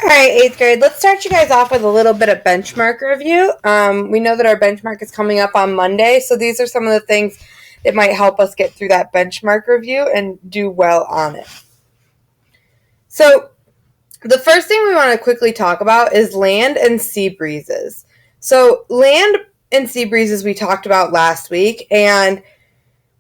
All right, 8th grade, let's start you guys off with a little bit of benchmark review. We know that our benchmark is coming up on Monday, so these are some of the things that might help us get through that benchmark review and do well on it. So the first thing we want to quickly talk about is land and sea breezes. So land and sea breezes we talked about last week, and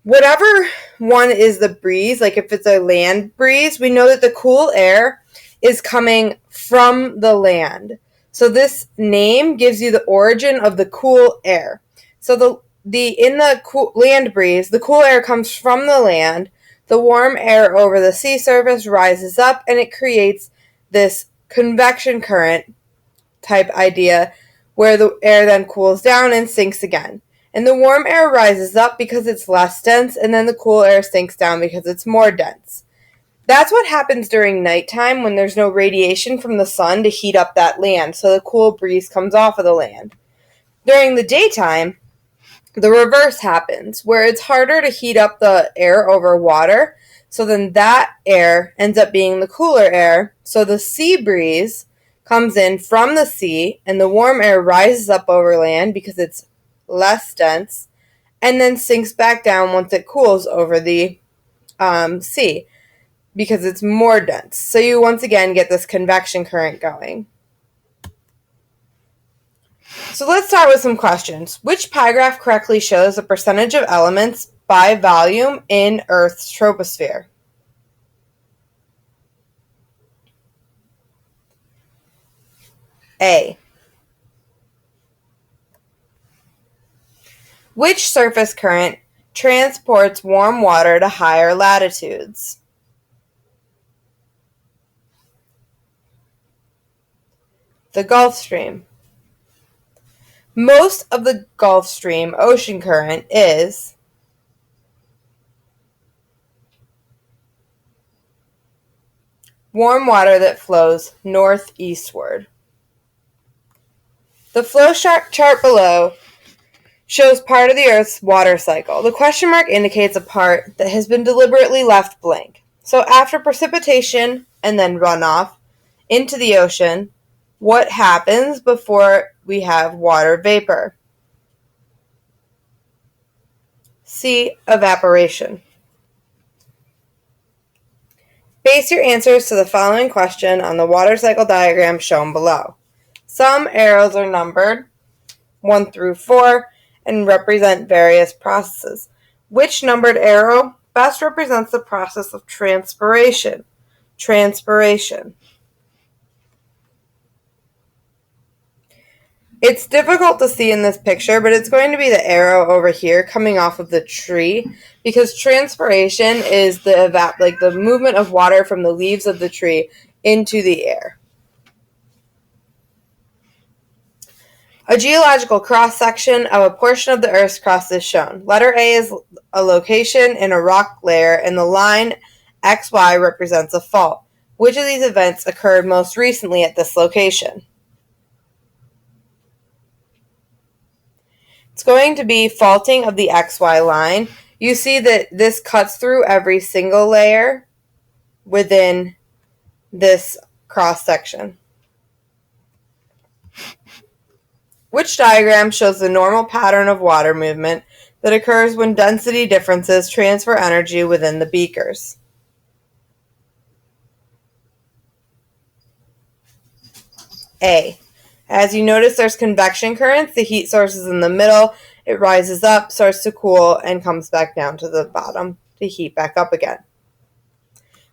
whatever one is the breeze, like if it's a land breeze, we know that the cool air is coming from the land. So this name gives you the origin of the cool air. So in the cool land breeze, the cool air comes from the land. The warm air over the sea surface rises up and it creates this convection current type idea where the air then cools down and sinks again. And the warm air rises up because it's less dense, and then the cool air sinks down because it's more dense. That's what happens during nighttime when there's no radiation from the sun to heat up that land, so the cool breeze comes off of the land. During the daytime, the reverse happens, where it's harder to heat up the air over water, so then that air ends up being the cooler air, so the sea breeze comes in from the sea, and the warm air rises up over land because it's less dense, and then sinks back down once it cools over the sea because it's more dense. So you once again get this convection current going. So let's start with some questions. Which pie graph correctly shows the percentage of elements by volume in Earth's troposphere? A. Which surface current transports warm water to higher latitudes? The Gulf Stream. Most of the Gulf Stream ocean current is warm water that flows northeastward. The flow chart below shows part of the Earth's water cycle. The question mark indicates a part that has been deliberately left blank. So after precipitation and then runoff into the ocean, what happens before we have water vapor? C. Evaporation. Base your answers to the following question on the water cycle diagram shown below. Some arrows are numbered 1 through 4 and represent various processes. Which numbered arrow best represents the process of transpiration? Transpiration. It's difficult to see in this picture, but it's going to be the arrow over here coming off of the tree, because transpiration is the movement of water from the leaves of the tree into the air. A geological cross-section of a portion of the Earth's crust is shown. Letter A is a location in a rock layer, and the line XY represents a fault. Which of these events occurred most recently at this location? It's going to be faulting of the XY line. You see that this cuts through every single layer within this cross-section. Which diagram shows the normal pattern of water movement that occurs when density differences transfer energy within the beakers? A. As you notice, there's convection currents. The heat source is in the middle. It rises up, starts to cool, and comes back down to the bottom to heat back up again.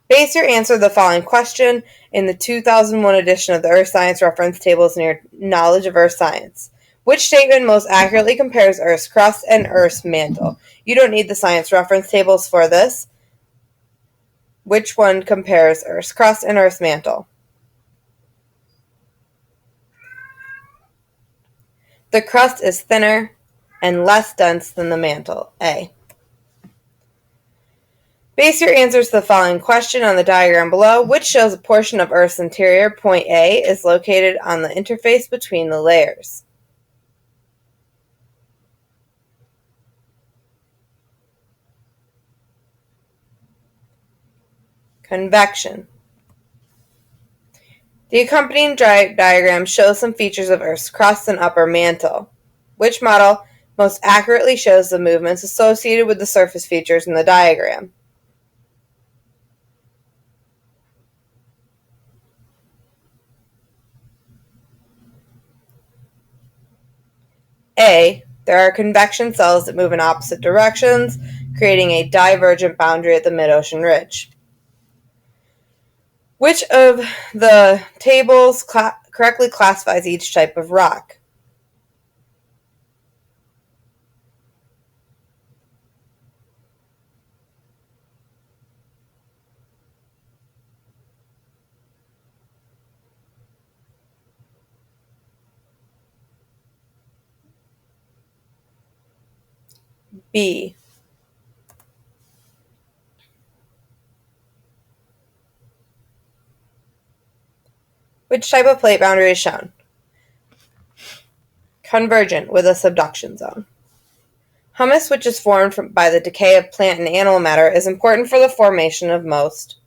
Base your answer to the following question in the 2001 edition of the Earth Science Reference Tables in your Knowledge of Earth Science. Which statement most accurately compares Earth's crust and Earth's mantle? You don't need the science reference tables for this. Which one compares Earth's crust and Earth's mantle? The crust is thinner and less dense than the mantle. A. Base your answers to the following question on the diagram below, which shows a portion of Earth's interior. Point A is located on the interface between the layers. Convection. The accompanying diagram shows some features of Earth's crust and upper mantle. Which model most accurately shows the movements associated with the surface features in the diagram? A. There are convection cells that move in opposite directions, creating a divergent boundary at the mid-ocean ridge. Which of the tables correctly classifies each type of rock? B. Which type of plate boundary is shown? Convergent with a subduction zone. Humus, which is formed by the decay of plant and animal matter, is important for the formation of most.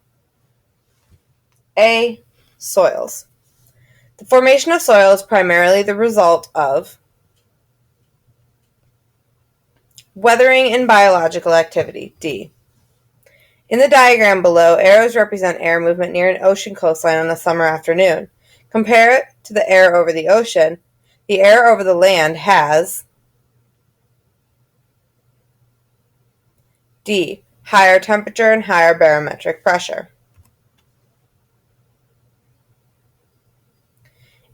A. Soils. The formation of soil is primarily the result of weathering and biological activity. D. In the diagram below, arrows represent air movement near an ocean coastline on a summer afternoon. Compare it to the air over the ocean. The air over the land has D. Higher temperature and higher barometric pressure.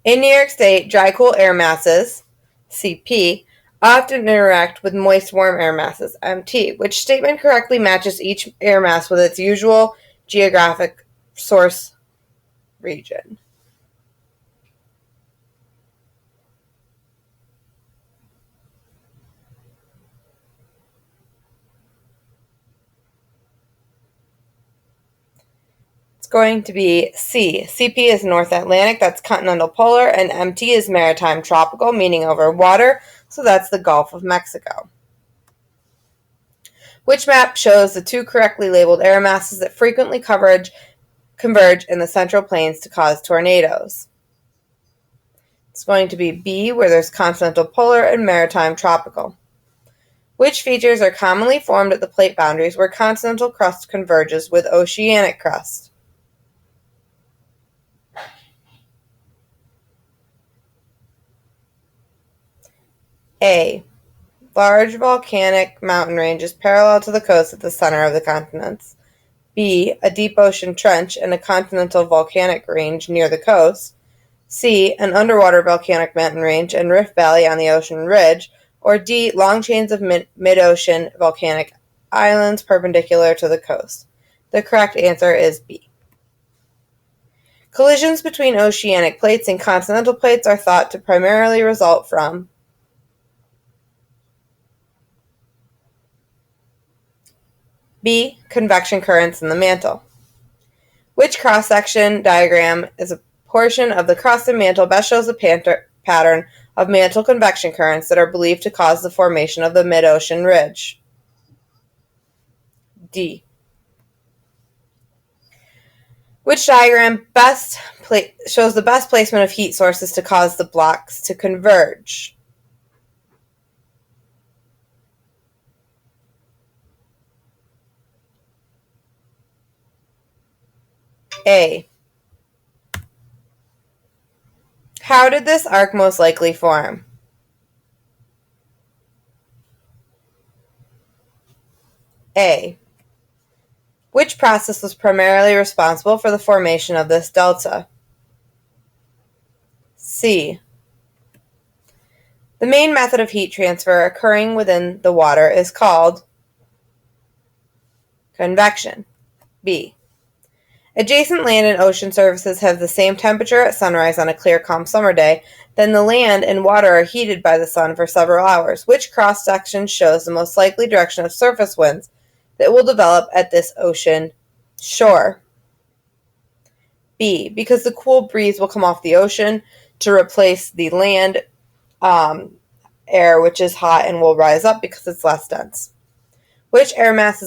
In New York State, dry-cool air masses, CP, often interact with moist-warm air masses, MT. Which statement correctly matches each air mass with its usual geographic source region? It's going to be C. CP is North Atlantic, that's continental polar, and MT is maritime tropical, meaning over water, so that's the Gulf of Mexico. Which map shows the two correctly labeled air masses that frequently converge in the Central Plains to cause tornadoes? It's going to be B, where there's continental polar and maritime tropical. Which features are commonly formed at the plate boundaries where continental crust converges with oceanic crust? A. Large volcanic mountain ranges parallel to the coast at the center of the continents. B. A deep ocean trench and a continental volcanic range near the coast. C. An underwater volcanic mountain range and rift valley on the ocean ridge. Or D. Long chains of mid-ocean volcanic islands perpendicular to the coast. The correct answer is B. Collisions between oceanic plates and continental plates are thought to primarily result from B. Convection currents in the mantle. Which cross-section diagram is a portion of the crust and mantle best shows the pattern of mantle convection currents that are believed to cause the formation of the mid-ocean ridge? D. Which diagram shows the best placement of heat sources to cause the blocks to converge? A. How did this arc most likely form? A. Which process was primarily responsible for the formation of this delta? C. The main method of heat transfer occurring within the water is called convection. B. Adjacent land and ocean surfaces have the same temperature at sunrise on a clear, calm summer day. Then the land and water are heated by the sun for several hours. Which cross-section shows the most likely direction of surface winds that will develop at this ocean shore? B. Because the cool breeze will come off the ocean to replace the land air, which is hot and will rise up because it's less dense. Which air mass is